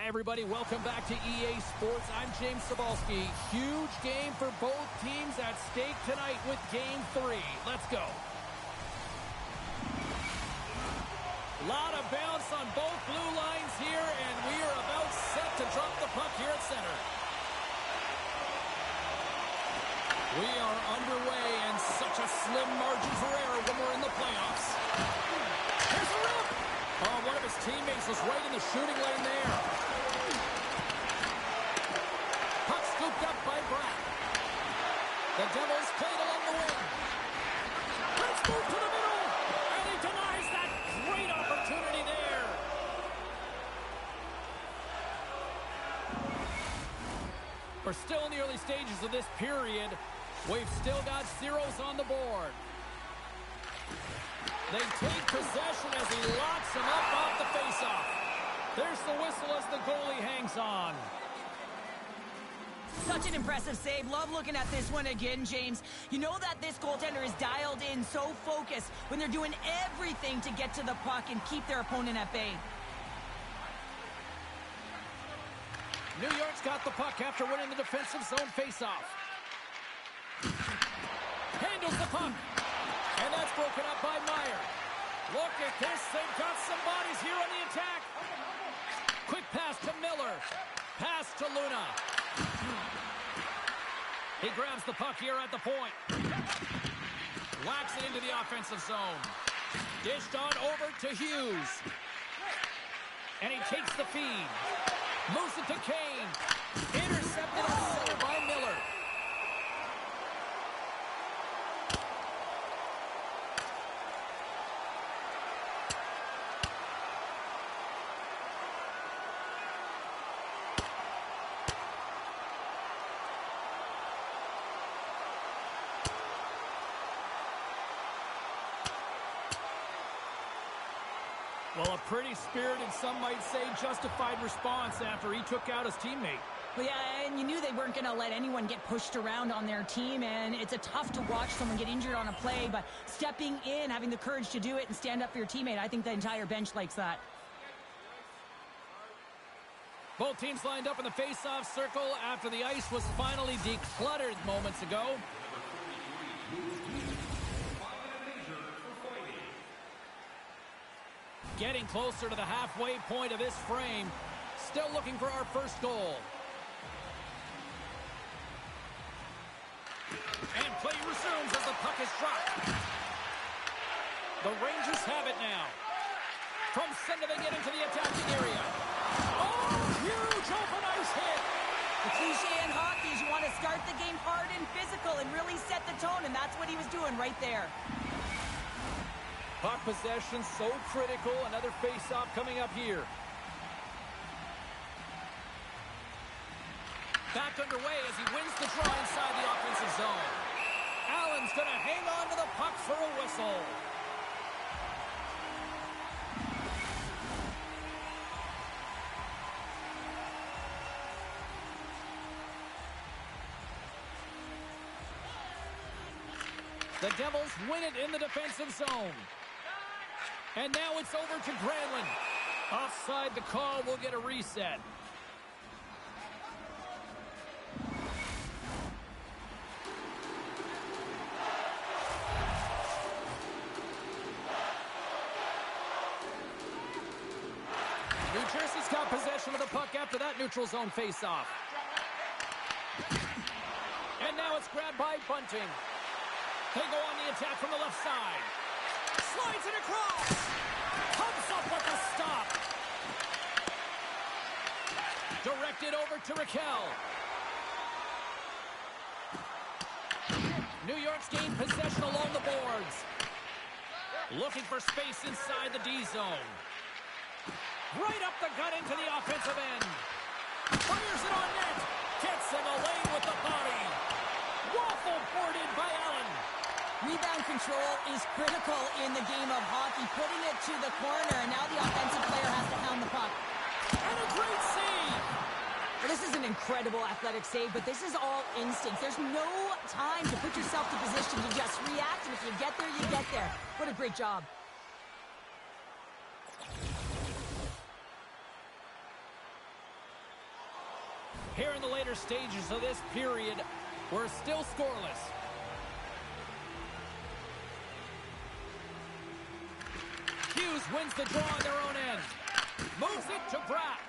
Hi, everybody. Welcome back to EA Sports. I'm James Cebulski. Huge game for both teams at stake tonight with Game 3. Let's go. A lot of bounce on both blue lines here, and we are about set to drop the puck here at center. We are underway, and such a slim margin for error when we're in the playoffs. Here's a rip! Oh, one of his teammates was right in the shooting lane there. Puck scooped up by Bratt. The Devils played along the wing. Let's move to the middle. And he denies that great opportunity there. We're still in the early stages of this period. We've still got zeros on the board. They take possession as he locks him up off the faceoff. There's the whistle as the goalie hangs on. Such an impressive save. Love looking at this one again, James. You know that this goaltender is dialed in, so focused when they're doing everything to get to the puck and keep their opponent at bay. New York's got the puck after winning the defensive zone faceoff. Handles the puck. And that's broken up by Meyer. Look at this. They've got some bodies here on the attack. Quick pass to Miller. Pass to Luna. He grabs the puck here at the point. Whacks it into the offensive zone. Dished on over to Hughes. And he takes the feed. Moves it to Kane. Intercepted at center by Miller. Well, a pretty spirited, some might say justified response after he took out his teammate. Well, yeah, and you knew they weren't going to let anyone get pushed around on their team, and it's a tough to watch someone get injured on a play, but stepping in, having the courage to do it and stand up for your teammate, I think the entire bench likes that. Both teams lined up in the face-off circle after the ice was finally decluttered moments ago. Getting closer to the halfway point of this frame. Still looking for our first goal. And play resumes as the puck is dropped. The Rangers have it now. From center they get into the attacking area. Oh, huge open ice hit. The cliche in hockey is you want to start the game hard and physical and really set the tone, and that's what he was doing right there. Puck possession so critical. Another face-off coming up here. Back underway as he wins the draw inside the offensive zone. Allen's going to hang on to the puck for a whistle. The Devils win it in the defensive zone. And now it's over to Granlund. Offside the call, will get a reset. New Jersey's got possession of the puck after that neutral zone faceoff. And now it's grabbed by Bunting. They go on the attack from the left side. Slides it across. Comes up with a stop. Directed over to Raquel. New York's gained possession along the boards. Looking for space inside the D zone. Right up the gut into the offensive end. Fires it on net. Gets in the lane with the body. Waffle boarded by Allen. Rebound control is critical in the game of hockey. Putting it to the corner, and now the offensive player has to hound the puck. And a great save! Well, this is an incredible athletic save, but this is all instinct. There's no time to put yourself to position to just react, and if you get there, you get there. What a great job. Here in the later stages of this period, we're still scoreless. Hughes wins the draw on their own end. Moves it to Bratt.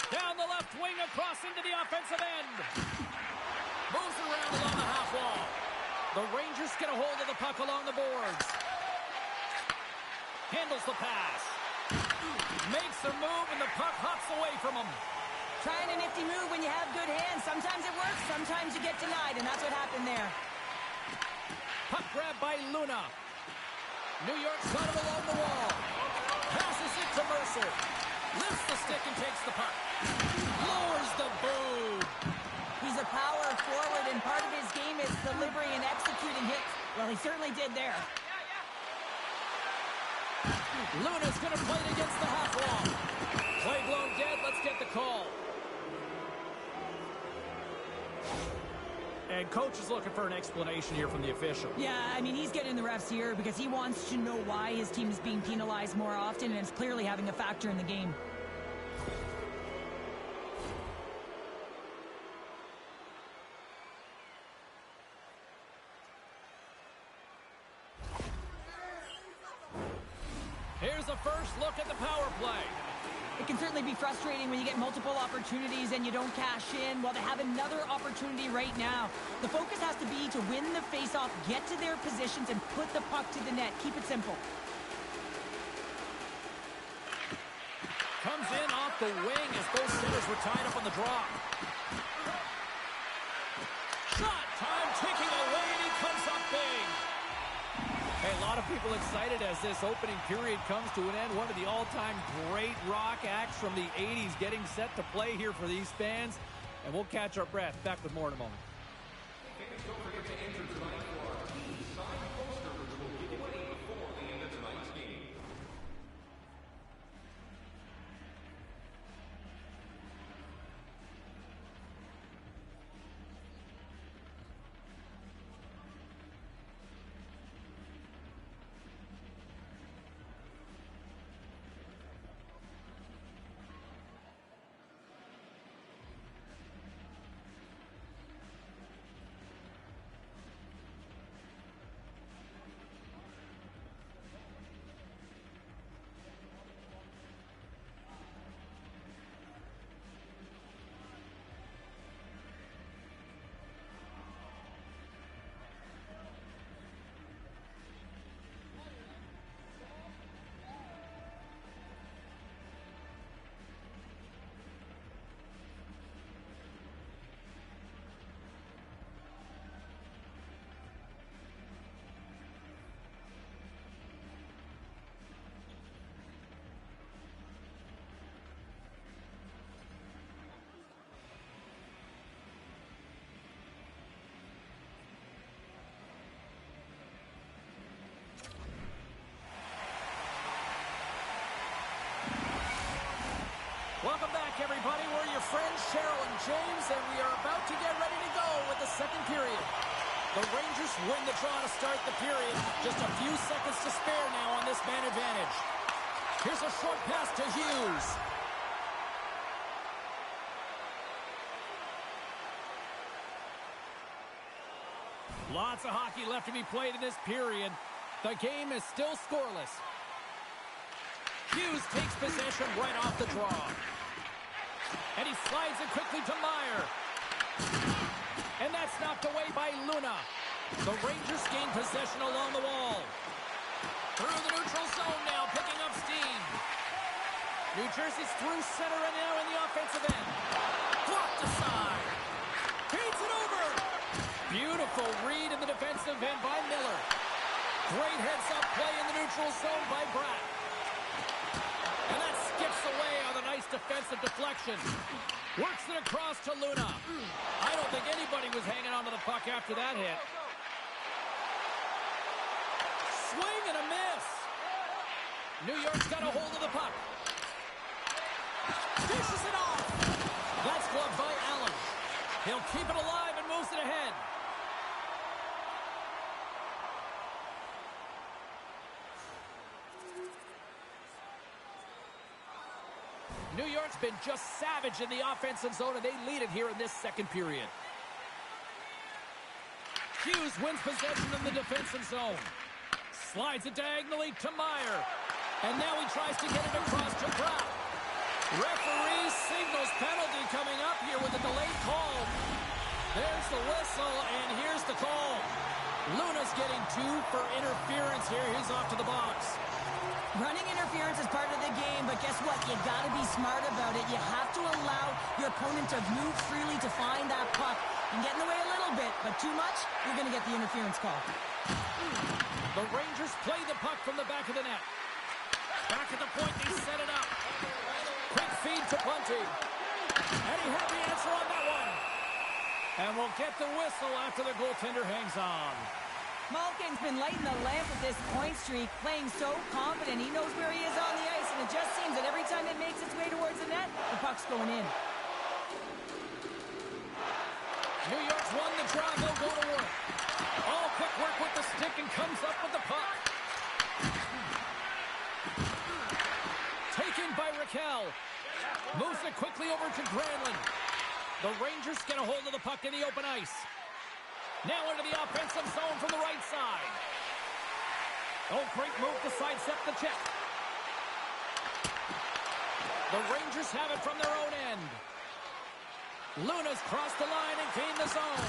Down the left wing across into the offensive end. Moves around along the half wall. The Rangers get a hold of the puck along the boards. Handles the pass. Makes a move and the puck hops away from him. Trying a nifty move when you have good hands. Sometimes it works, sometimes you get denied, and that's what happened there. Puck grab by Luna. New York's got him along the wall. Passes it to Mercer. Lifts the stick and takes the puck. Lowers the boom. He's a power forward, and part of his game is delivering and executing hits. Well, he certainly did there. Luna's going to play it against the half wall. Play blown dead. Let's get the call. And coach is looking for an explanation here from the official. Yeah, I mean, he's getting the refs here because he wants to know why his team is being penalized more often, and it's clearly having a factor in the game. Here's a first look at the power play. It can certainly be frustrating when you get multiple opportunities and you don't cash in. Well, they have another opportunity right now. The focus has to be to win the faceoff, get to their positions, and put the puck to the net. Keep it simple. Comes in off the wing as both centers were tied up on the draw. Shot time ticking away, and he comes up big. Hey, a lot of people excited as this opening period comes to an end. One of the all-time great rock acts from the 80s getting set to play here for these fans. And we'll catch our breath. Back with more in a moment. Don't forget to enter tonight for our team signed poster, which will give away before the end of tonight's game. Welcome back, everybody. We're your friends, Cheryl and James, and we are about to get ready to go with the second period. The Rangers win the draw to start the period. Just a few seconds to spare now on this man advantage. Here's a short pass to Hughes. Lots of hockey left to be played in this period. The game is still scoreless. Hughes takes possession right off the draw. And he slides it quickly to Meyer. And that's knocked away by Luna. The Rangers gain possession along the wall. Through the neutral zone now, picking up steam. New Jersey's through center and now in the offensive end. Blocked aside. Feeds it over. Beautiful read in the defensive end by Miller. Great heads-up play in the neutral zone by Bratt. And that skips away on a nice defensive deflection. Works it across to Luna. I don't think anybody was hanging on to the puck after that hit. Swing and a miss. New York's got a hold of the puck. Dishes it off. That's gloved by Allen. He'll keep it alive and moves it ahead. New York's been just savage in the offensive zone, and they lead it here in this second period. Hughes wins possession in the defensive zone. Slides it diagonally to Meyer. And now he tries to get it across to Brown. Referee signals penalty coming up here with a delayed call. There's the whistle, and here's the call. Luna's getting 2 for interference here. He's off to the box. Running interference is part of the game, but guess what? You got to be smart about it. You have to allow your opponent to move freely to find that puck. You can get in the way a little bit, but too much, you're going to get the interference call. The Rangers play the puck from the back of the net. Back at the point, they set it up. Quick feed to Bunty. And he had the answer on that one. And we'll get the whistle after the goaltender hangs on. Malkin's been lighting the lamp with this point streak, playing so confident. He knows where he is on the ice, and it just seems that every time it makes its way towards the net, the puck's going in. New York's won the draw. They'll go to work. All quick work with the stick and comes up with the puck. Taken by Raquel. Moves it quickly over to Granlund. The Rangers get a hold of the puck in the open ice. Now into the offensive zone from the right side. Oh, great move to sidestep the check. The Rangers have it from their own end. Luna's crossed the line and gained the zone.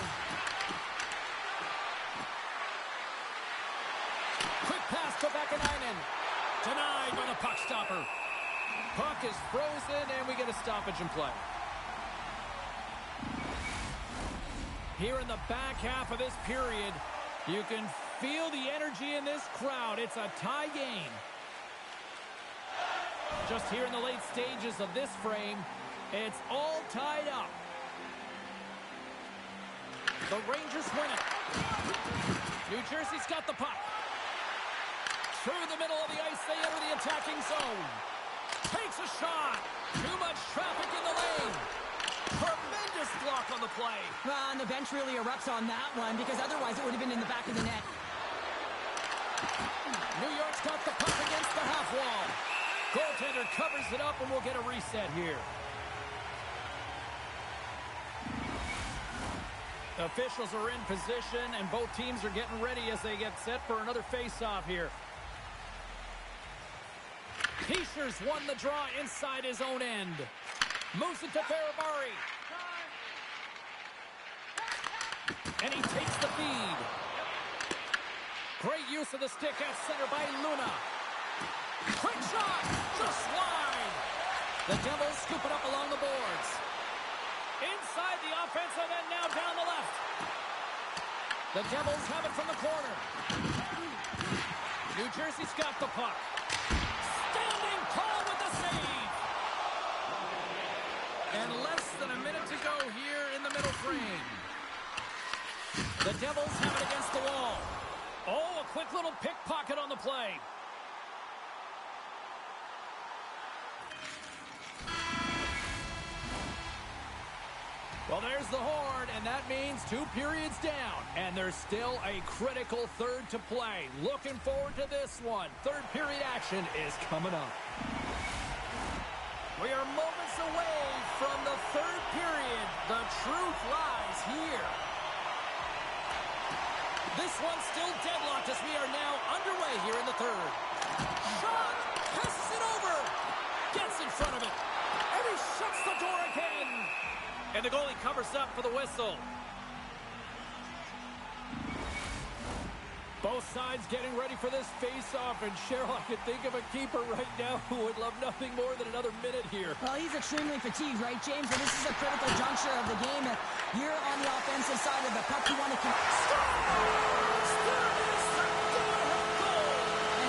Quick pass to Vakanainen. Denied by the puck stopper. Puck is frozen, and we get a stoppage in play. Here in the back half of this period, you can feel the energy in this crowd. It's a tie game. Just here in the late stages of this frame, it's all tied up. The Rangers win it. New Jersey's got the puck. Through the middle of the ice, they enter the attacking zone. Takes a shot. Too much traffic in the lane. Tremendous block on the play. Well, and the bench really erupts on that one, because otherwise it would have been in the back of the net. New York's got the puck against the half wall. Goaltender covers it up, and we'll get a reset here. Officials are in position, and both teams are getting ready as they get set for another face-off here. Heischer's won the draw inside his own end. Moves it to Ferrabari. And he takes the feed. Great use of the stick at center by Luna. Quick shot! Just wide. The Devils scoop it up along the boards. Inside the offensive end, now down the left. The Devils have it from the corner. New Jersey's got the puck. Standing tall with the save. And less than a minute to go here in the middle frame. The Devils have it against the wall. Oh, a quick little pickpocket on the play. Well, there's the horn, and that means 2 periods down. And there's still a critical third to play. Looking forward to this one. Third period action is coming up. We are moments away from the third period. The truth lies here. This one's still deadlocked as we are now underway here in the third. Shot! Passes it over! Gets in front of it. And he shuts the door again. And the goalie covers up for the whistle. Both sides getting ready for this face-off. And Cheryl, I could think of a keeper right now who would love nothing more than another minute here. Well, he's extremely fatigued, right, James? And this is a critical juncture of the game. If you're on the offensive side of the puck, you want to... And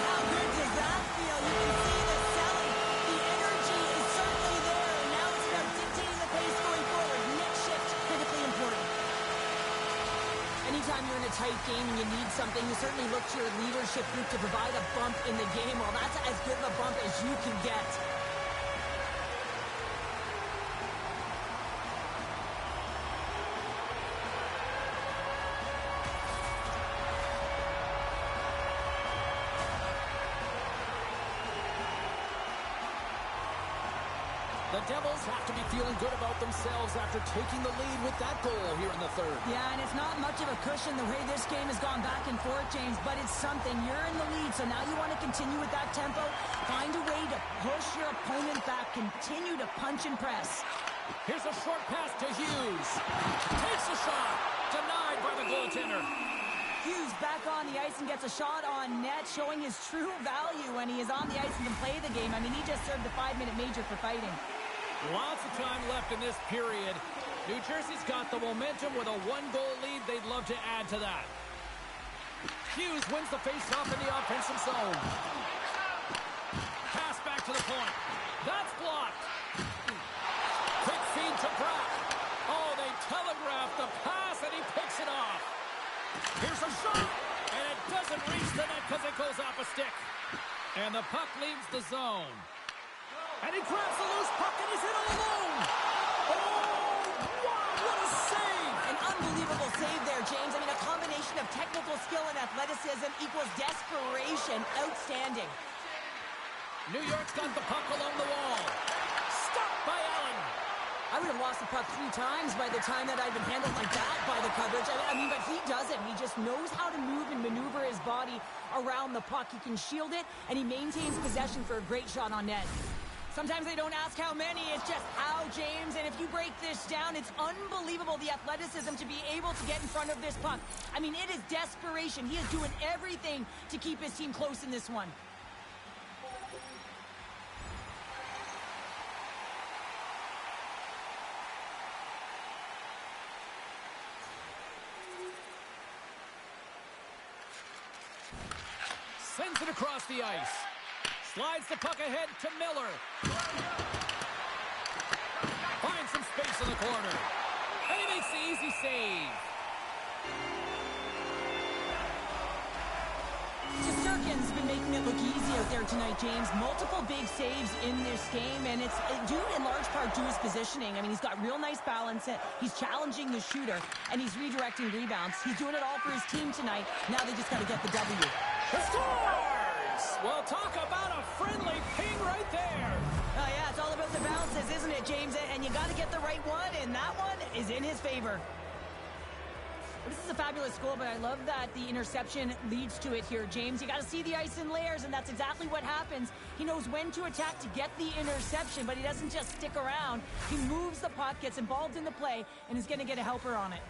how good does that feel? You can see the selling. The energy is certainly there. And now it's about dictating the pace going forward. Next shift, critically important. Anytime you're in a tight game and you need something, you certainly look to your leadership group to provide a bump in the game. Well, that's as good of a bump as you can get. The The Devils have to be feeling good about themselves after taking the lead with that goal here in the third. Yeah, and it's not much of a cushion the way this game has gone back and forth, James, but it's something. You're in the lead, so now you want to continue with that tempo. Find a way to push your opponent back. Continue to punch and press. Here's a short pass to Hughes. Takes a shot. Denied by the goaltender. Hughes back on the ice and gets a shot on net, showing his true value when he is on the ice and can play the game. I mean, he just served a 5-minute major for fighting. Lots of time left in this period. New Jersey's got the momentum with a 1-goal lead. They'd love to add to that. Hughes wins the faceoff in the offensive zone. Pass back to the point. That's blocked. Quick feed to Brack. Oh, they telegraphed the pass, and he picks it off. Here's a shot, and it doesn't reach the net because it goes off a stick. And the puck leaves the zone. And he grabs the loose puck, and he's in all alone. Oh, wow, what a save. An unbelievable save there, James. I mean, a combination of technical skill and athleticism equals desperation. Outstanding. New York's got the puck along the wall. Stopped by Allen. I would have lost the puck 3 times by the time that I'd been handled like that by the coverage. I mean, but he doesn't. He just knows how to move and maneuver his body around the puck. He can shield it, and he maintains possession for a great shot on net. Sometimes they don't ask how many, it's just how, James. And if you break this down, it's unbelievable the athleticism to be able to get in front of this puck. I mean, it is desperation. He is doing everything to keep his team close in this one. Sends it across the ice. Slides the puck ahead to Miller. Finds some space in the corner. And he makes the easy save. Shesterkin's been making it look easy out there tonight, James. Multiple big saves in this game, and it's due in large part to his positioning. I mean, he's got real nice balance. He's challenging the shooter, and he's redirecting rebounds. He's doing it all for his team tonight. Now they just got to get the W. Scores! Well, talk about a friendly ping right there. Oh, yeah, it's all about the bounces, isn't it, James? And you got to get the right one, and that one is in his favor. This is a fabulous goal, but I love that the interception leads to it here, James. You got to see the ice in layers, and that's exactly what happens. He knows when to attack to get the interception, but he doesn't just stick around. He moves the puck, gets involved in the play, and is going to get a helper on it.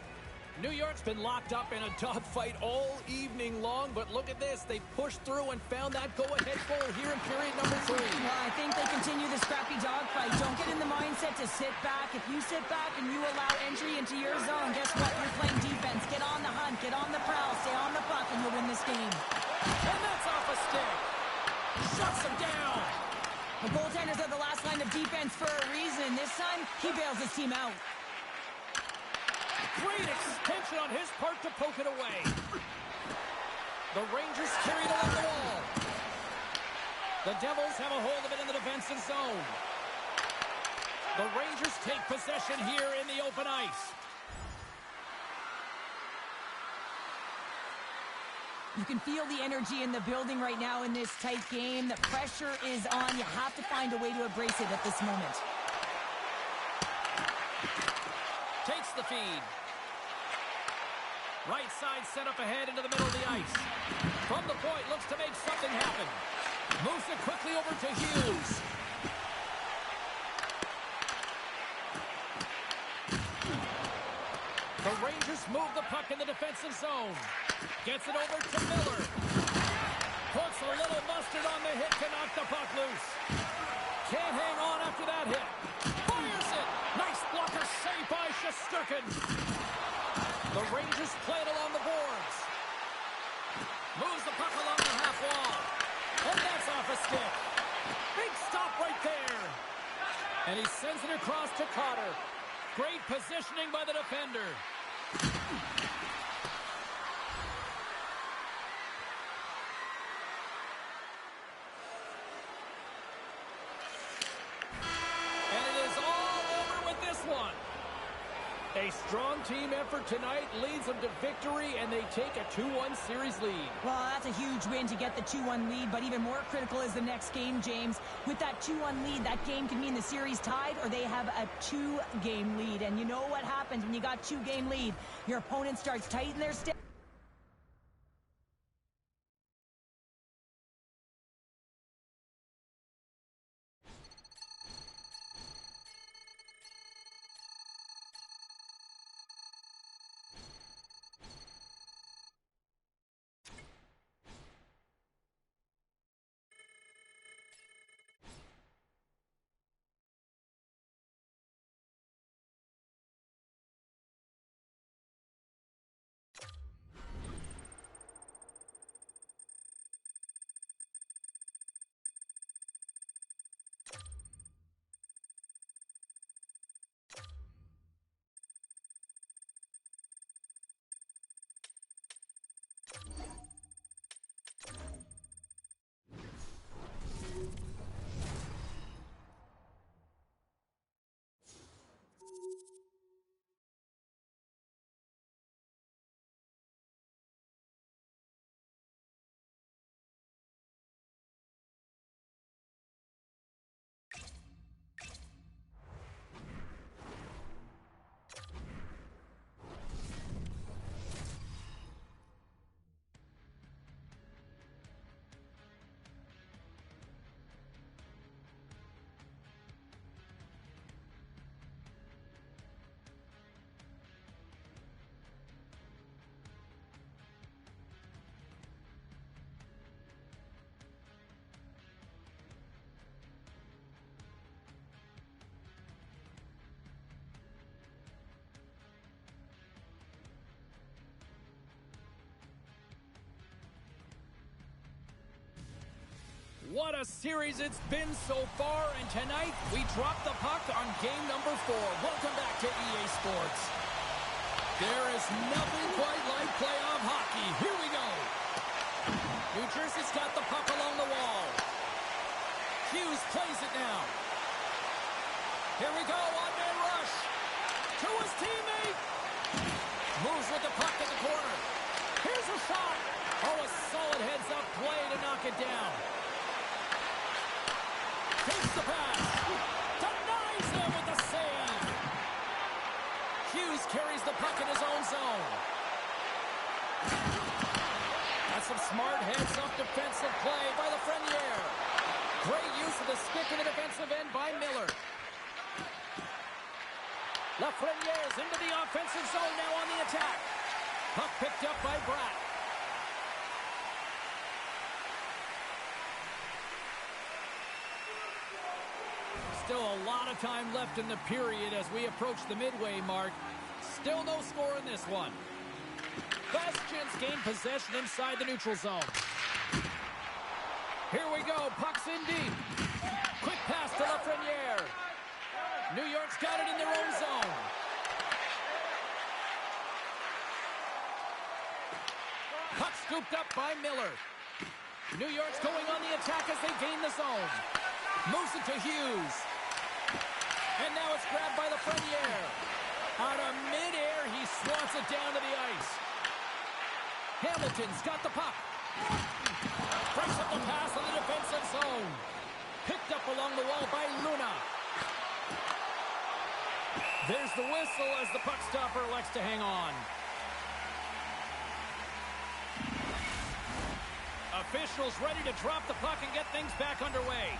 New York's been locked up in a dogfight all evening long, but look at this. They pushed through and found that go-ahead goal here in period number 3. Well, I think they continue the scrappy dogfight. Don't get in the mindset to sit back. If you sit back and you allow entry into your zone, guess what? You're playing defense. Get on the hunt. Get on the prowl. Stay on the puck, and you'll win this game. And that's off a stick. Shuts him down. The goaltenders are the last line of defense for a reason. This time, he bails his team out. Great extension on his part to poke it away. The Rangers carry it along the wall. The Devils have a hold of it in the defensive zone. The Rangers take possession here in the open ice. You can feel the energy in the building right now in this tight game. The pressure is on. You have to find a way to embrace it at this moment. Takes the feed. Right side set up ahead into the middle of the ice. From the point, looks to make something happen. Moves it quickly over to Hughes. The Rangers move the puck in the defensive zone. Gets it over to Miller. Puts a little mustard on the hit to knock the puck loose. Can't hang on after that hit. Fires it. Nice blocker save by Shesterkin. The Rangers play it along the boards. Moves the puck along the half wall. And that's off a stick. Big stop right there. And he sends it across to Cotter. Great positioning by the defender. And it is all over with this one. A strong team effort tonight leads them to victory, and they take a 2-1 series lead. Well, that's a huge win to get the 2-1 lead, but even more critical is the next game, James. With that 2-1 lead, that game can mean the series tied or they have a 2-game lead. And you know what happens when you got 2-game lead. Your opponent starts tightening their step. What a series it's been so far, and tonight we drop the puck on game number 4. Welcome back to EA Sports. There is nothing quite like playoff hockey. Here we go. New Jersey's got the puck along the wall. Hughes plays it now. Here we go, on-man rush. To his teammate. Moves with the puck at the corner. Here's a shot. Oh, a solid heads-up play to knock it down. Takes the pass. Denies him with the save. Hughes carries the puck in his own zone. That's some smart heads-up defensive play by Lafreniere. Great use of the stick in the defensive end by Miller. Lafreniere's into the offensive zone now on the attack. Puck picked up by Bratt. Still a lot of time left in the period as we approach the midway mark. Still no score in this one. Bastions gain possession inside the neutral zone. Here we go. Puck's in deep. Quick pass to Lafreniere. New York's got it in their own zone. Puck scooped up by Miller. New York's going on the attack as they gain the zone. Moves it to Hughes. And now it's grabbed by Lafreniere. Out of midair, he swats it down to the ice. Hamilton's got the puck. Breaks up the pass on the defensive zone. Picked up along the wall by Luna. There's the whistle as the puck stopper elects to hang on. Officials ready to drop the puck and get things back underway.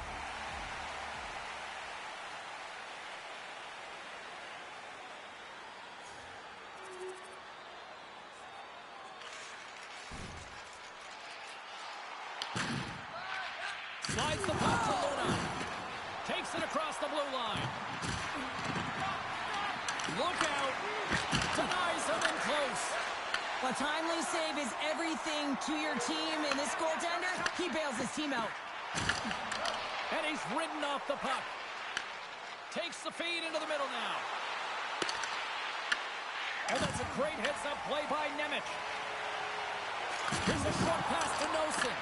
Slides the puck to Luna. Takes it across the blue line. Look out. Denies him in close. A timely save is everything to your team, and this goaltender, he bails his team out. And he's ridden off the puck. Takes the feed into the middle now. And that's a great heads-up play by Nemec. Here's a short pass to Nosen.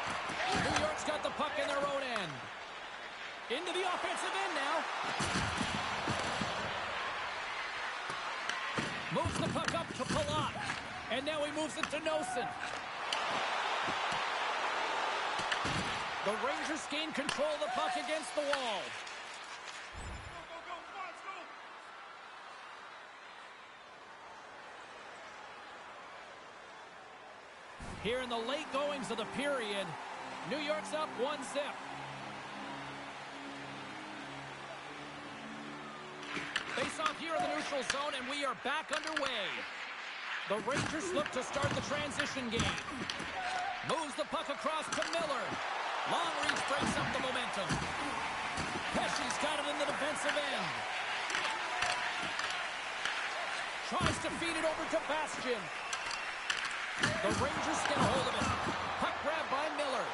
New York's got the puck in their own end. Into the offensive end now. Moves the puck up to Palat. And now he moves it to Nosen. The Rangers gain control of the puck against the wall. Here in the late goings of the period, New York's up 1-0. Face off here in the neutral zone, and we are back underway. The Rangers look to start the transition game. Moves the puck across to Miller. Long reach breaks up the momentum. Pesci's got it in the defensive end. Tries to feed it over to Bastian. The Rangers get a hold of it. Puck grab by Miller.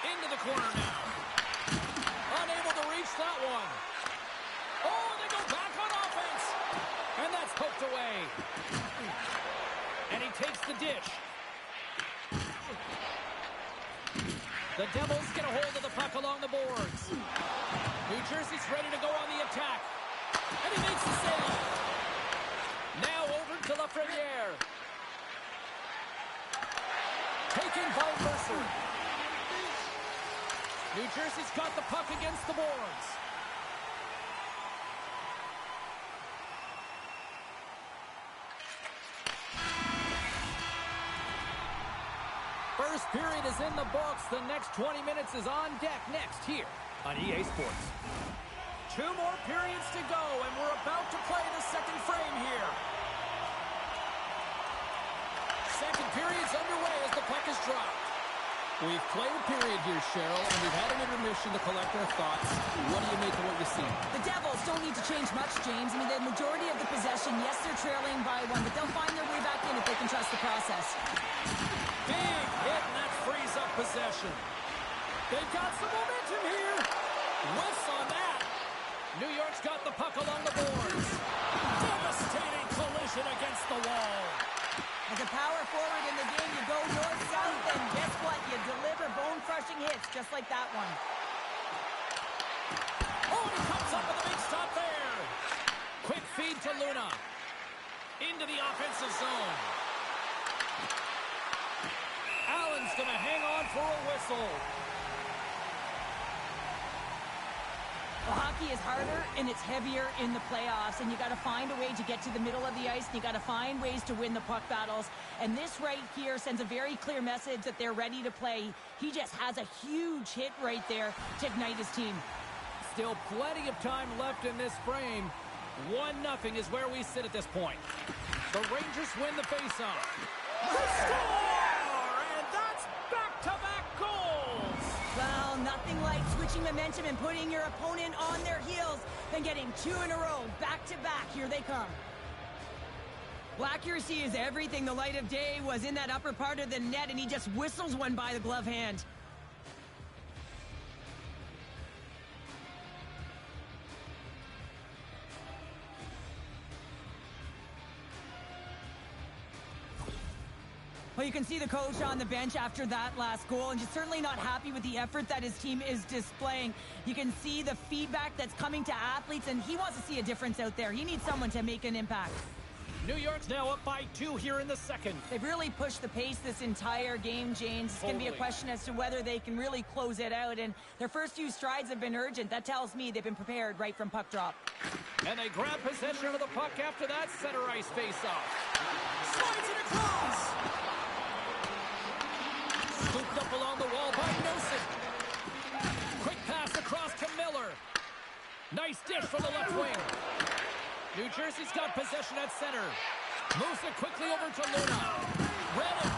Into the corner now. Unable to reach that one. Oh, they go back on offense. And that's poked away. And he takes the dish. The Devils get a hold of the puck along the boards. New Jersey's ready to go on the attack. And he makes the save. Now over to Lafreniere. Taken by Mercer. New Jersey's got the puck against the boards. First period is in the books. The next 20 minutes is on deck next here on EA Sports. 2 more periods to go, and we're about to play the second frame here. Second period's underway as the puck is dropped. We've played a period here, Cheryl, and we've had an intermission to collect our thoughts. What do you make of what you see? The Devils don't need to change much, James. I mean, the majority of the possession, yes, they're trailing by 1, but they'll find their way back in if they can trust the process. Big hit, and that frees up possession. They've got some momentum here. Whiffs on that. New York's got the puck along the boards. Devastating collision against the wall. As a power forward in the game, you go north-south, and guess what? You deliver bone-crushing hits just like that one. Oh, and he comes up with a big stop there. Quick feed to Luna. Into the offensive zone. Allen's going to hang on for a whistle. Well, hockey is harder and it's heavier in the playoffs, and you got to find a way to get to the middle of the ice, and you got to find ways to win the puck battles. And this right here sends a very clear message that they're ready to play. He just has a huge hit right there to ignite his team. Still plenty of time left in this frame. 1-0 is where we sit at this point. The Rangers win the faceoff. The score! And that's back-to-back goals! Well, nothing like switching momentum and putting your opponent on their heels than getting 2 in a row, back-to-back. Here they come. Well, accuracy is everything. The light of day was in that upper part of the net, and he just whistles one by the glove hand. Well, you can see the coach on the bench after that last goal, and he's certainly not happy with the effort that his team is displaying. You can see the feedback that's coming to athletes, and he wants to see a difference out there. He needs someone to make an impact. New York's now up by 2 here in the second. They've really pushed the pace this entire game, James. It's going to be a question as to whether they can really close it out, and their first few strides have been urgent. That tells me they've been prepared right from puck drop. And they grab possession of the puck after that center ice face-off. Slides it across! Scooped up along the wall by Nosen. Quick pass across to Miller. Nice dish from the left wing. New Jersey's got possession at center. Moves it quickly over to Luna. Read it.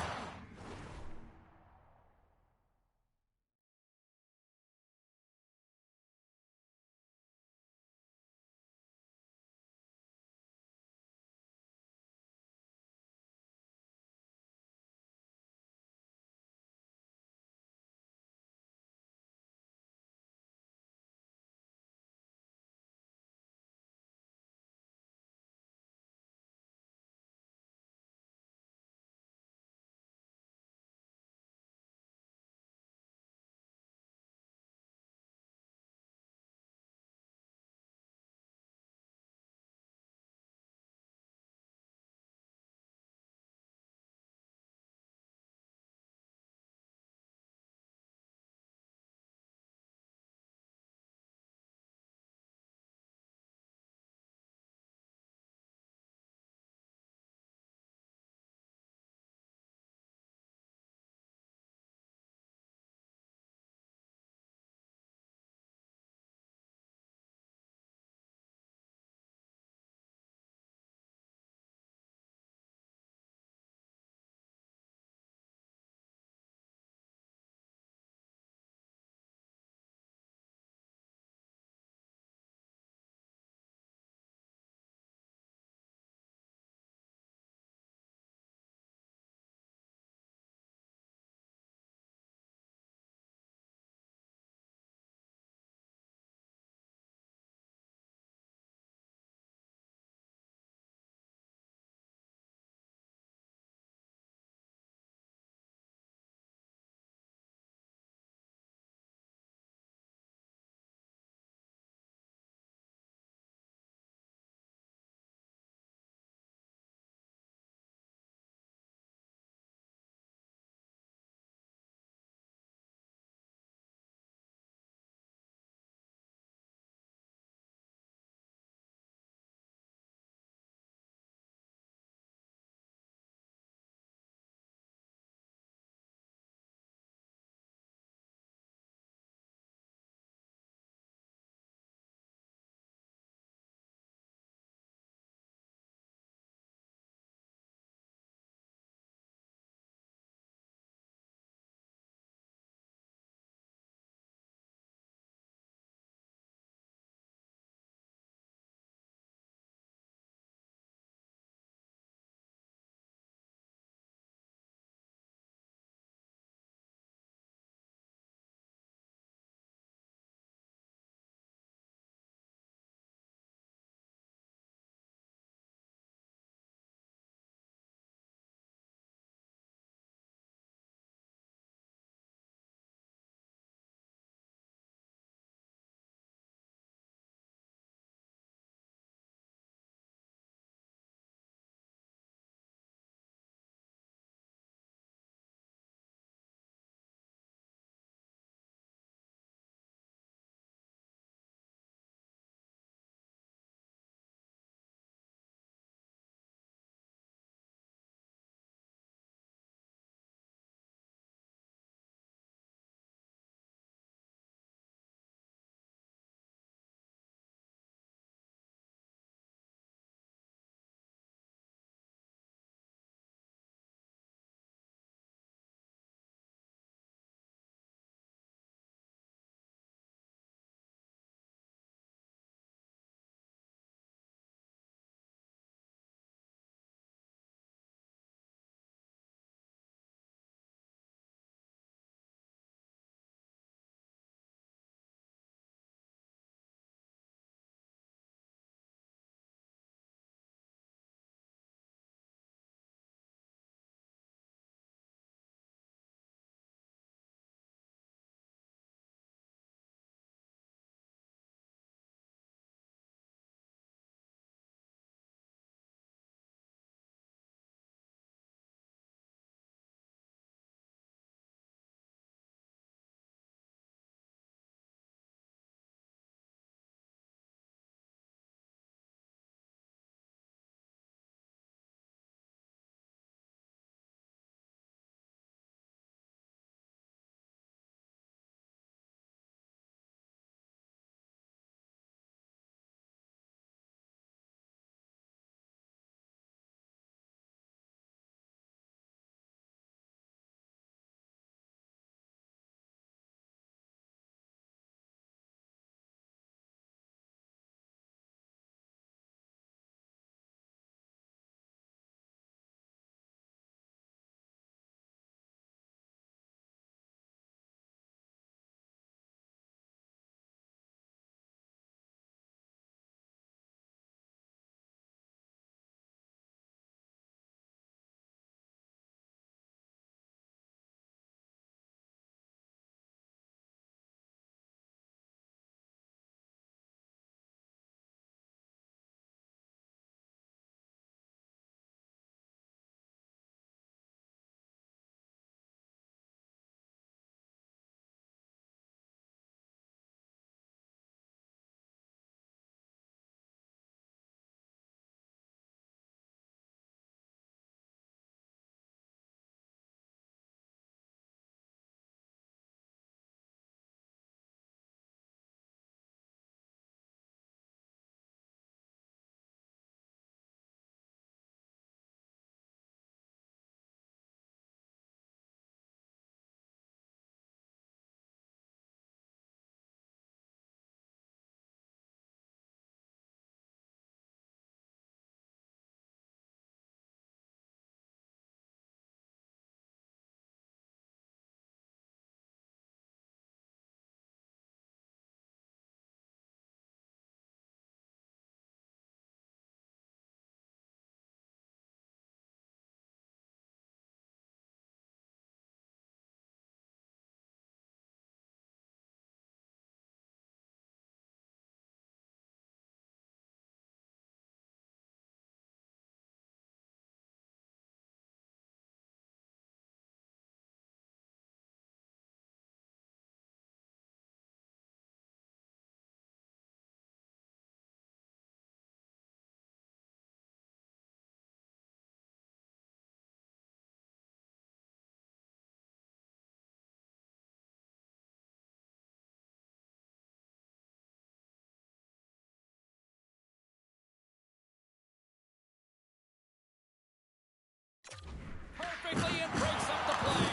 quickly and breaks up the play.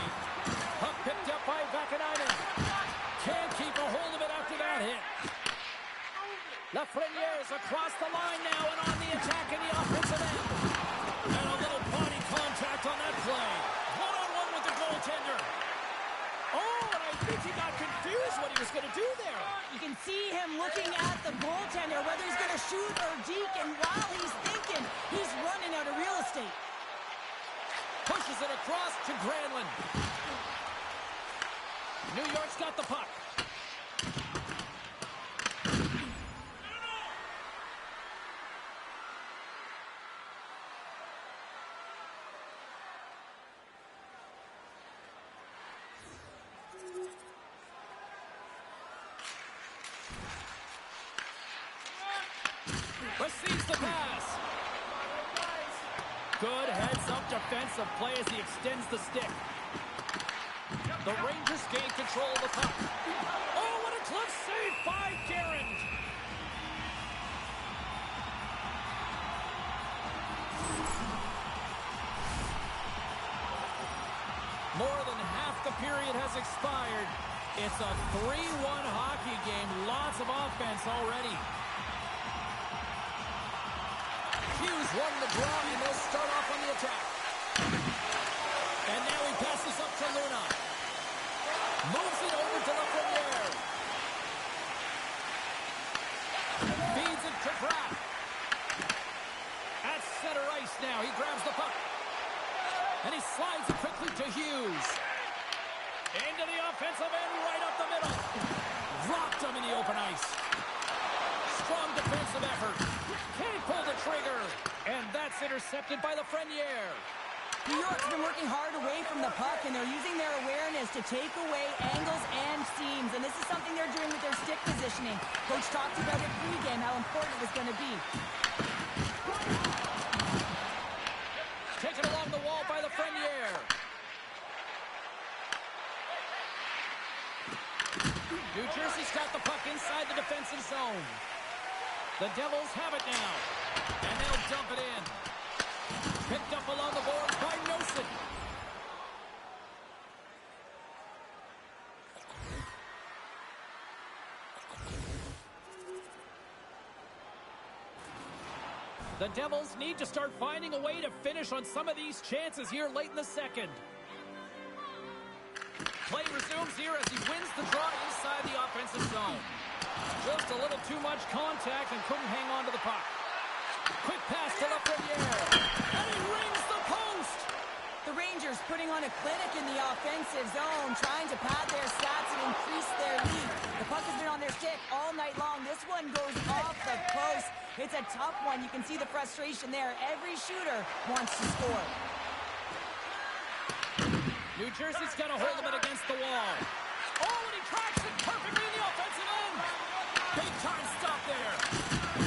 Puck picked up by Vakanainen. Can't keep a hold of it after that hit. Lafreniere's across the line now and on the attack in the offensive end. And a little body contact on that play. One-on-one with the goaltender. Oh, and I think he got confused what he was going to do there. You can see him looking at the goaltender, whether he's going to shoot or deke, and while he's thinking, he's running out of real estate. Pushes it across to Granlund. New York's got the puck. Receives the pass. Good heads-up defensive play as he extends the stick. The Rangers gain control of the puck. Oh, what a glove save by Guerin. More than half the period has expired. It's a 3-1 hockey game. Lots of offense already. Hughes won the draw, and they'll start off on the attack. And now he passes up to Luna. Moves it over to Lafreniere. Feeds it to Pratt. At center ice now, he grabs the puck. And he slides it quickly to Hughes. Into the offensive end, right up the middle. Dropped him in the open ice. Strong defensive effort. Can't pull the trigger. And that's intercepted by Lafreniere. New York's been working hard away from the puck, and they're using their awareness to take away angles and seams. And this is something they're doing with their stick positioning. Coach talked about it pregame, how important it was going to be. Taken along the wall by Lafreniere. New Jersey's got the puck inside the defensive zone. The Devils have it now. And they'll dump it in. Picked up along the boards by Nosen. The Devils need to start finding a way to finish on some of these chances here late in the second. Play resumes here as he wins the draw inside the offensive zone. Just a little too much contact and couldn't hang on to the puck. Quick pass to Lafreniere. And he rings the post. The Rangers putting on a clinic in the offensive zone, trying to pad their stats and increase their lead. The puck has been on their stick all night long. This one goes off the post. It's a tough one. You can see the frustration there. Every shooter wants to score. New Jersey's got a hold of it against the wall. Oh, and he tracks it perfectly in the offensive end. Big time stop there.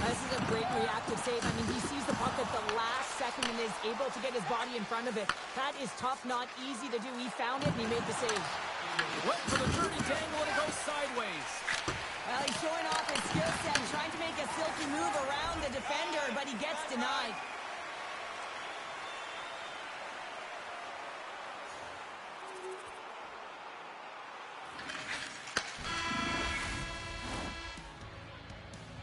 This is a great reactive save. I mean, he sees the puck at the last second and is able to get his body in front of it. That is tough, not easy to do. He found it and he made the save. Went for the dirty tangle and it goes sideways. Well, he's showing off his skill set, trying to make a silky move around the defender, but he gets denied.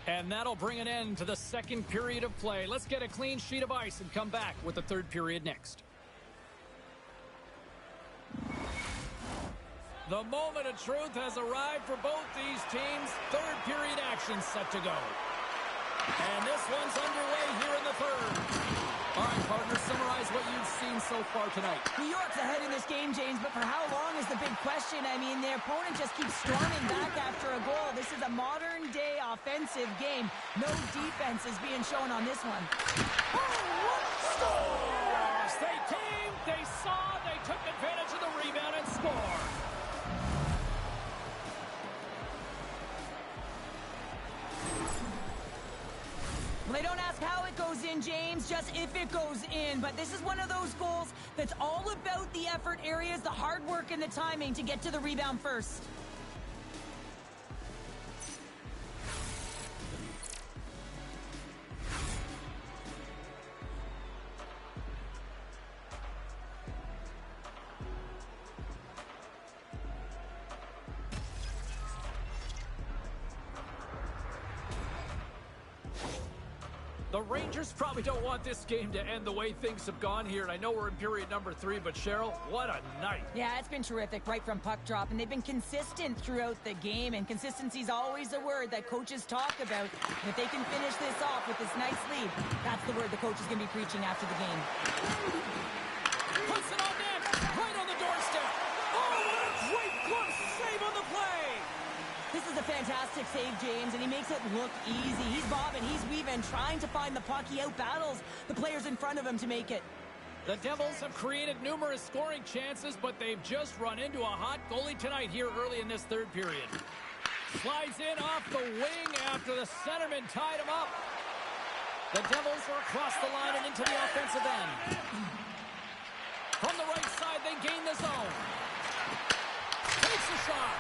And that'll bring an end to the second period of play. Let's get a clean sheet of ice and come back with the third period next. The moment of truth has arrived for both these teams. Third period action set to go. And this one's underway here in the third. All right, partner, summarize what you've seen so far tonight. New York's ahead in this game, James, but for how long is the big question? I mean, their opponent just keeps storming back after a goal. This is a modern-day offensive game. No defense is being shown on this one. Oh, what scores! They came, they saw, they took advantage of the rebound and scored. Well, they don't ask how it goes in, James, just if it goes in. But this is one of those goals that's all about the effort areas, the hard work, and the timing to get to the rebound first. The Rangers probably don't want this game to end the way things have gone here, and I know we're in period number 3, but Cheryl, what a night. Yeah, it's been terrific right from puck drop, and they've been consistent throughout the game, and consistency is always a word that coaches talk about. And if they can finish this off with this nice lead, that's the word the coach is going to be preaching after the game. Puts it on net, right on the doorstep. Oh, what a great glove save on the play. This is a fantastic save, James, and he makes it look easy. He's bobbing, he's weaving, trying to find the puck. He outbattles the players in front of him to make it. The Devils have created numerous scoring chances, but they've just run into a hot goalie tonight here early in this third period. Slides in off the wing after the centerman tied him up. The Devils are across the line and into the offensive end. From the right side, they gain the zone. Takes a shot.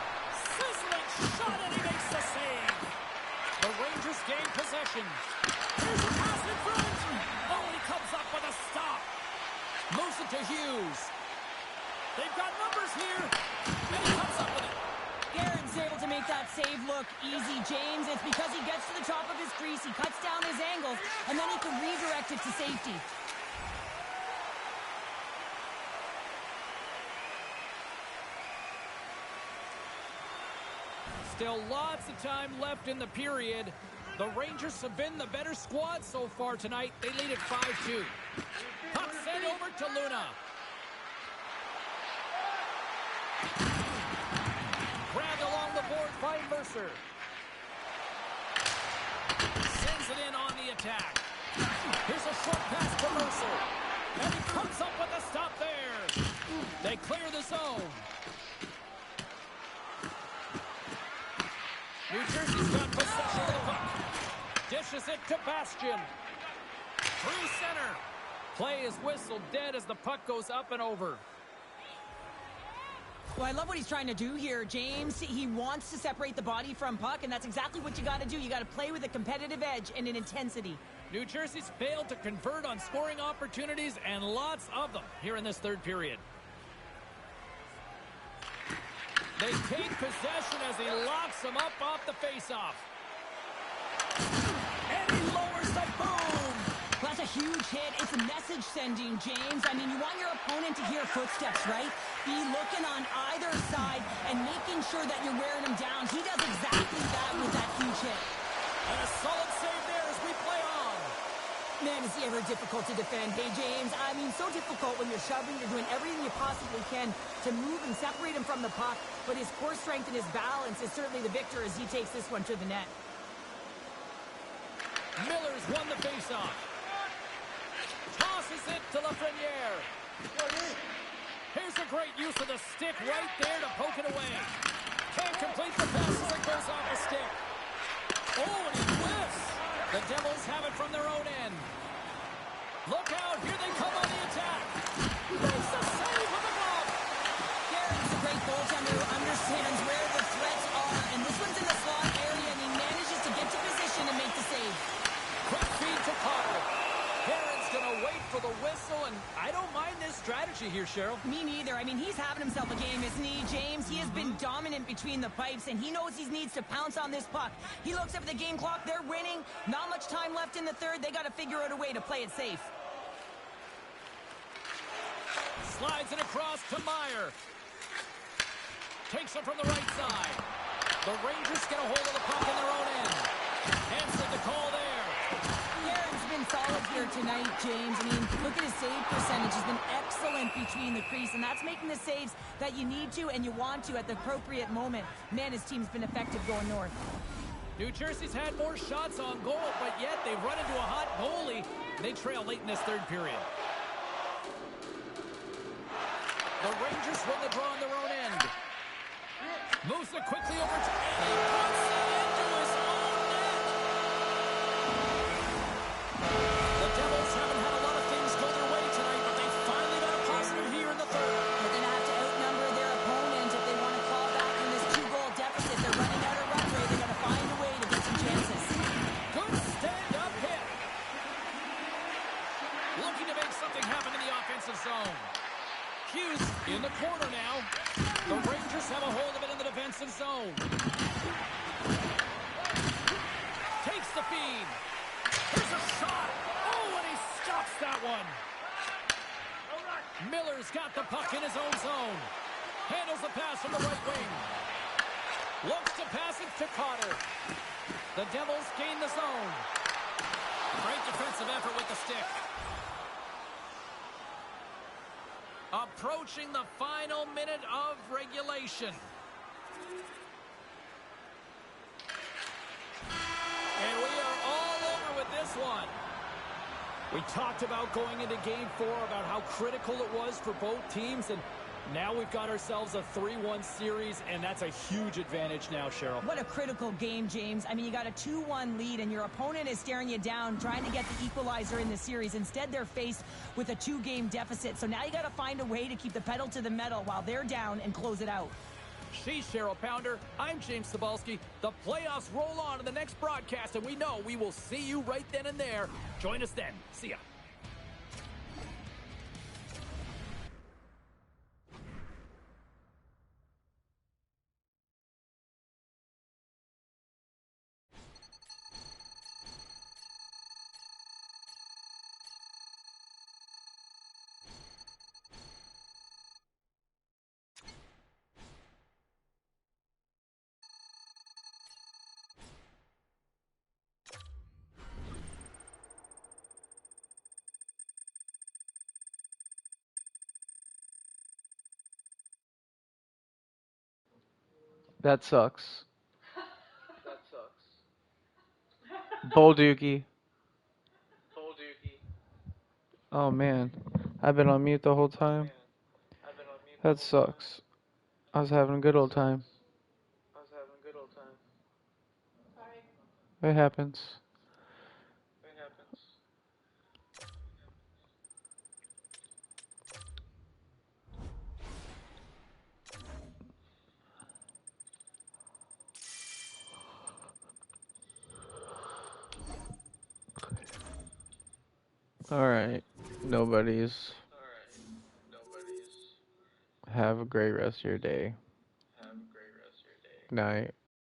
Sizzling shot, and he makes the save. The Rangers gain possession. Here's a pass in front. Oh, and he comes up with a stop. Moves it to Hughes. They've got numbers here, and he comes up with it. Guerin's able to make that save look easy, James. It's because he gets to the top of his crease, he cuts down his angles, and then he can redirect it to safety. Still lots of time left in the period. The Rangers have been the better squad so far tonight. They lead at 5-2. Puck sent over to Luna. Grabbed along the board by Mercer. Sends it in on the attack. Here's a short pass to Mercer. And he comes up with a stop there. They clear the zone. New Jersey's got possession of the puck. Dishes it to Bastian. Through center. Play is whistled dead as the puck goes up and over. Well, I love what he's trying to do here, James. He wants to separate the body from puck, and that's exactly what you got to do. You got to play with a competitive edge and an intensity. New Jersey's failed to convert on scoring opportunities, and lots of them here in this third period. They take possession as he locks him up off the faceoff. And he lowers the boom. That's a huge hit. It's a message sending, James. I mean, you want your opponent to hear footsteps, right? Be looking on either side and making sure that you're wearing him down. He does exactly that with that huge hit. And a solid save there as we play on. Man, is he ever difficult to defend. Hey, James, I mean, so difficult when you're shoving. You're doing everything you possibly can to move and separate him from the puck. But his core strength and his balance is certainly the victor as he takes this one to the net. Miller's won the faceoff. Tosses it to Lafreniere. Here's a great use of the stick right there to poke it away. Can't complete the pass as it goes off the stick. Oh, and he whiffs. The Devils have it from their own end. Look out, here they come on the attack. Makes the save with the glove. Guerin's a great goaltender who understands where the threats are, and this one's in the slot area, and he manages to get to position and make the save. Quick feed to Potter. Guerin's going to wait for the whistle, and I don't mind this strategy here, Cheryl. Me neither. I mean, he's having himself a game, isn't he, James? He has been dominant between the pipes, and he knows he needs to pounce on this puck. He looks up at the game clock. They're winning. Not much time left in the third. They got to figure out a way to play it safe. Slides it across to Meyer. Takes it from the right side. The Rangers get a hold of the puck in their own end. Answered the call there. Guerin's been solid here tonight, James. I mean, look at his save percentage. He's been excellent between the crease, and that's making the saves that you need to and you want to at the appropriate moment. Man, his team's been effective going north. New Jersey's had more shots on goal, but yet they've run into a hot goalie. They trail late in this third period. The Rangers win the draw on their own end. Moves it quickly over to and he puts it into his own net. The Devils haven't had a lot of things go their way tonight, but they finally got a positive here in the third. They're going to have to outnumber their opponent if they want to claw back from this 2-goal deficit. They're running out of runway. They're going to find a way to get some chances. Good stand-up hit. Looking to make something happen in the offensive zone. Hughes in the corner now. The Rangers have a hold of it in the defensive zone. Takes the feed. Here's a shot. Oh, and he stops that one. Miller's got the puck in his own zone. Handles the pass from the right wing. Looks to pass it to Cotter. The Devils gain the zone. Great defensive effort with the stick. Approaching the final minute of regulation. And we are all over with this one. We talked about going into Game 4 about how critical it was for both teams, and now we've got ourselves a 3-1 series, and that's a huge advantage now, Cheryl. What a critical game, James. I mean, you got a 2-1 lead, and your opponent is staring you down, trying to get the equalizer in the series. Instead, they're faced with a 2-game deficit. So now you got to find a way to keep the pedal to the metal while they're down and close it out. She's Cheryl Pounder. I'm James Cebulski. The playoffs roll on in the next broadcast, and we know we will see you right then and there. Join us then. See ya. That sucks. Bolduki. Oh man, I've been on mute the whole time. That sucks. I was having a good old time. It happens. Alright, nobody's. Have a great rest of your day. Night.